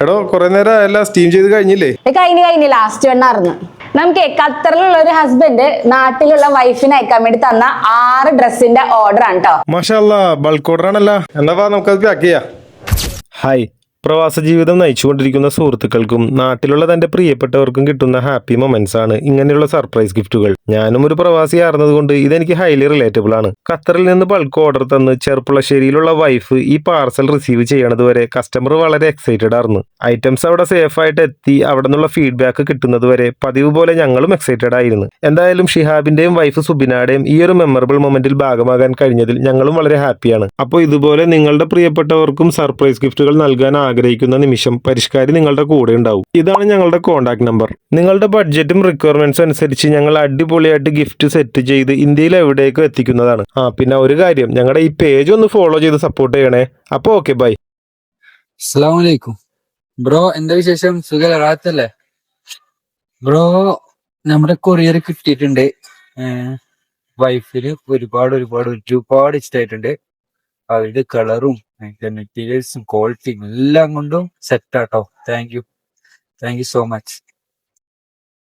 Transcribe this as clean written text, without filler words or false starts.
എടോ കുറെ നേരം എല്ലാം സ്റ്റീം ചെയ്ത് കഴിഞ്ഞില്ലേ? കഴിഞ്ഞ ലാസ്റ്റ് വേണമായിരുന്നു. നമുക്ക് ഖത്തറിലുള്ള ഒരു ഹസ്ബൻഡ് നാട്ടിലുള്ള വൈഫിനെ അയക്കാൻ വേണ്ടി തന്ന 6 ഡ്രസ്സിന്റെ ഓർഡർ ആണ് കേട്ടോ. മാഷാ അല്ലാ, ബൾക്ക് ഓർഡർ ആണല്ലോ. എന്നാ നമുക്കത് പാക്ക് ചെയ്യാം. ഹായ്. പ്രവാസ ജീവിതം നയിച്ചുകൊണ്ടിരിക്കുന്ന സുഹൃത്തുക്കൾക്കും നാട്ടിലുള്ള തന്റെ പ്രിയപ്പെട്ടവർക്കും കിട്ടുന്ന ഹാപ്പി മൊമെന്റ്സ് ആണ് ഇങ്ങനെയുള്ള സർപ്രൈസ് ഗിഫ്റ്റുകൾ. ഞാനും ഒരു പ്രവാസിയായിരുന്നതുകൊണ്ട് ഇതെനിക്ക് ഹൈലി റിലേറ്റബിൾ ആണ്. ഖത്തറിൽ നിന്ന് ബൾക്ക് ഓർഡർ തന്ന് ചെർപ്പുളശ്ശേരിയിലുള്ള വൈഫ് ഈ പാർസൽ റിസീവ് ചെയ്യണത് വരെ കസ്റ്റമർ വളരെ എക്സൈറ്റഡ് ആയിരുന്നു. ഐറ്റംസ് അവിടെ സേഫ് ആയിട്ട് എത്തി അവിടെ നിന്നുള്ള ഫീഡ്ബാക്ക് കിട്ടുന്നത് വരെ പതിവ് പോലെ ഞങ്ങളും എക്സൈറ്റഡ് ആയിരുന്നു. എന്തായാലും ഷിഹാബിന്റെയും വൈഫ് സുബിനാടെയും ഈ ഒരു മെമ്മറബിൾ മൊമെന്റിൽ ഭാഗമാകാൻ കഴിഞ്ഞതിൽ ഞങ്ങളും വളരെ ഹാപ്പിയാണ്. അപ്പോൾ ഇതുപോലെ നിങ്ങളുടെ പ്രിയപ്പെട്ടവർക്കും സർപ്രൈസ് ഗിഫ്റ്റുകൾ നൽകാൻ ആഗ്രഹിക്കുന്ന നിമിഷം പരിഷ്കാരി നിങ്ങളുടെ കൂടെ ഉണ്ടാവും. ഇതാണ് ഞങ്ങളുടെ കോൺടാക്ട് നമ്പർ. നിങ്ങളുടെ ബഡ്ജറ്റും റിക്വയർമെന്റ്സും അനുസരിച്ച് ഞങ്ങൾ അടിപൊളിയായിട്ട് ഗിഫ്റ്റ് സെറ്റ് ചെയ്ത് ഇന്ത്യയിൽ എവിടേക്കും എത്തിക്കുന്നതാണ്. പിന്നെ ഒരു കാര്യം, ഞങ്ങളുടെ ഈ പേജ് ഒന്ന് ഫോളോ ചെയ്ത് സപ്പോർട്ട് ചെയ്യണേ. അപ്പൊ ഓക്കെ, ബൈ. അസ്സലാമു അലൈക്കും ബ്രോ, എന്താ വിശേഷം? സുഖല്ലേ, റാഹത്തല്ലേ ബ്രോ? നമ്മുടെ കൊറിയർ കിട്ടിയിട്ടുണ്ട്. വൈഫിന് ഒരുപാട് ഇഷ്ടമായിട്ടുണ്ട്. അവരുടെ കളറും മെറ്റീരിയൽസും ക്വാളിറ്റിയും എല്ലാം കൊണ്ടും സെറ്റാട്ടോ. Thank you so much.